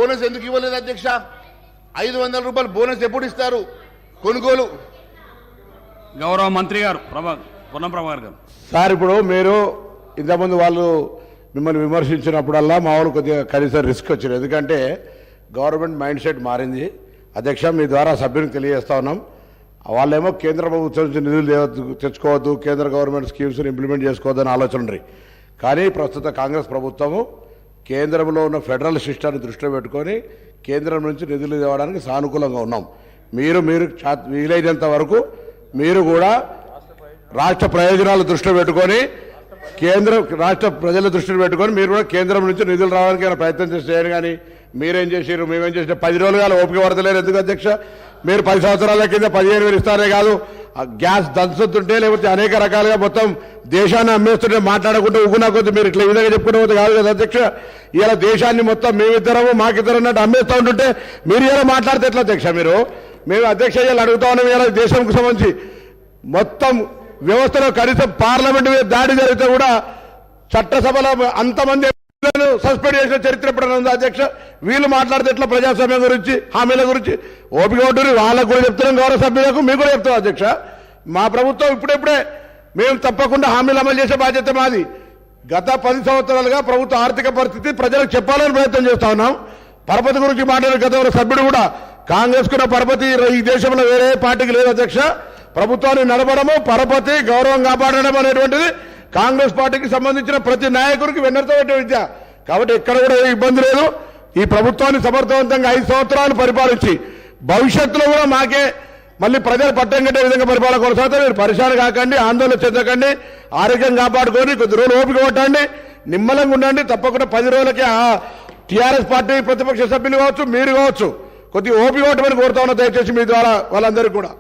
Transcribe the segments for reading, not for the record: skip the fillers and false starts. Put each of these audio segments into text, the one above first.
Bonus ఎందుకు ఇవ్వలేదు అధ్యక్ష? 500 రూపాయలు బోనస్ ఎప్పుడు ఇస్తారు? కొనుగోలు గౌరవ మంత్రి గారు పొన్నం ప్రభాకర్ గారు. సార్, ఇప్పుడు మీరు ఇంతకుముందు వాళ్ళు మిమ్మల్ని విమర్శించినప్పుడల్లా మా వాళ్ళు కొద్దిగా కనీసం రిస్క్ వచ్చింది. ఎందుకంటే గవర్నమెంట్ మైండ్ సెట్ మారింది. అధ్యక్ష, మీ ద్వారా సభ్యునికి తెలియజేస్తా ఉన్నాం. వాళ్ళేమో కేంద్ర ప్రభుత్వం నుంచి నిధులు తెచ్చుకోవద్దు, కేంద్ర గవర్నమెంట్ స్కీమ్స్ని ఇంప్లిమెంట్ చేసుకోవద్దని ఆలోచన ఉంది. కానీ ప్రస్తుత కాంగ్రెస్ ప్రభుత్వము కేంద్రంలో ఉన్న ఫెడరల్ సిస్టాన్ని దృష్టిలో పెట్టుకొని కేంద్రం నుంచి నిధులు తేవడానికి సానుకూలంగా ఉన్నాం. మీరు వీలైనంత వరకు మీరు కూడా రాష్ట్ర ప్రయోజనాలు దృష్టిలో పెట్టుకొని రాష్ట్ర ప్రజల దృష్టిలో పెట్టుకొని మీరు కూడా కేంద్రం నుంచి నిధులు రావడానికి ఏమైనా ప్రయత్నం చేయాలి. కానీ మీరేం చేసారు, మేమేం చేసినా 10 రోజులుగా ఓపిక పడతలేరు. ఎందుకు అధ్యక్ష? మీరు 10 సంవత్సరాల కింద 15,000 ఇస్తారే కాదు, గ్యాస్ దంచుతుంటే లేకపోతే అనేక రకాలుగా మొత్తం దేశాన్ని అమ్మేస్తుంటే మాట్లాడకుండా ఉగునా కొద్ది మీరు ఇట్లా ఈ విధంగా చెప్పుకునే పోతే కాదు కదా అధ్యక్ష. ఇలా దేశాన్ని మొత్తం మేమిద్దరము మాకిద్దరు అన్నట్టు అమ్మేస్తూ ఉంటుంటే మీరు ఇలా మాట్లాడితే ఎట్లా అధ్యక్ష? మేము అధ్యక్ష ఇలా అడుగుతా ఉన్నాం. ఇలా దేశంకు సంబంధించి మొత్తం వ్యవస్థలో కనీసం పార్లమెంట్ మీద దాడి జరిగితే కూడా చట్టసభలో అంతమంది సస్పెండ్ చేసిన చరిత్ర ఎప్పుడైనా ఉందా అధ్యక్ష? వీళ్ళు మాట్లాడితే ఎట్లా ప్రజాస్వామ్యం గురించి, హామీల గురించి? ఓపిక ఉంటుంది. వాళ్ళకు కూడా చెప్తున్నాం, గౌరవ సభ్యులకు మీకు కూడా చెప్తాం అధ్యక్ష. మా ప్రభుత్వం ఇప్పుడే మేము తప్పకుండా హామీలు అమలు చేసే బాధ్యత మాది. గత 10 సంవత్సరాలుగా ప్రభుత్వ ఆర్థిక పరిస్థితి ప్రజలకు చెప్పాలని ప్రయత్నం చేస్తా ఉన్నాం. పరపతి గురించి మాట్లాడే గతంలో సభ్యుడు కూడా కాంగ్రెస్ కున్న పరపతి ఈ దేశంలో వేరే పార్టీకి లేదు అధ్యక్ష. ప్రభుత్వాన్ని నడపడము, పరపతి, గౌరవం కాపాడడం అనేటువంటిది కాంగ్రెస్ పార్టీకి సంబంధించిన ప్రతి నాయకుడికి వెన్నెరతో పెట్టే విద్య. కాబట్టి ఎక్కడ కూడా ఏ ఇబ్బంది లేదు. ఈ ప్రభుత్వాన్ని సమర్థవంతంగా 5 సంవత్సరాలు పరిపాలించి భవిష్యత్తులో కూడా మాకే మళ్ళీ ప్రజలు పట్టం కట్టే విధంగా పరిపాలన కొనసాగితే మీరు పరిశాన కాకండి, ఆందోళన చెందకండి, ఆరోగ్యం కాపాడుకొని కొద్ది రోజులు ఓపిక పట్టండి, నిమ్మలంగా ఉండండి. తప్పకుండా 10 రోజులకే టీఆర్ఎస్ పార్టీ ప్రతిపక్ష సభ్యులు కావచ్చు, మీరు కావచ్చు, కొద్దిగా ఓపిక పట్టమని కోరుతా ఉన్నా దయచేసి మీ ద్వారా వాళ్ళందరికీ కూడా.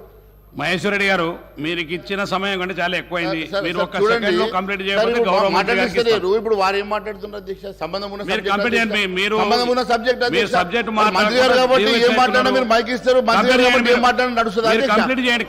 మహేశ్వర్ రెడ్డి గారు, మీరు ఇచ్చిన సమయం కంటే చాలా ఎక్కువైంది. మీరు ఒక్క సెకండ్ లో కంప్లీట్ చేయకపోతే గౌరవ మంత్రి గారికి ఇస్తాను. ఇప్పుడు వారు ఏం మాట్లాడుతున్నారు అధ్యక్ష? సంబంధం ఉన్న సబ్జెక్ట్ మీరు సబ్జెక్ట్ మంత్రి గారు కాబట్టి ఏం మాట్లాడినా మీరు మైక్ ఇస్తారు, మంత్రి గారు కాబట్టి ఏం మాట్లాడినా నడుస్తుంది. కంప్లీట్ చేయండి.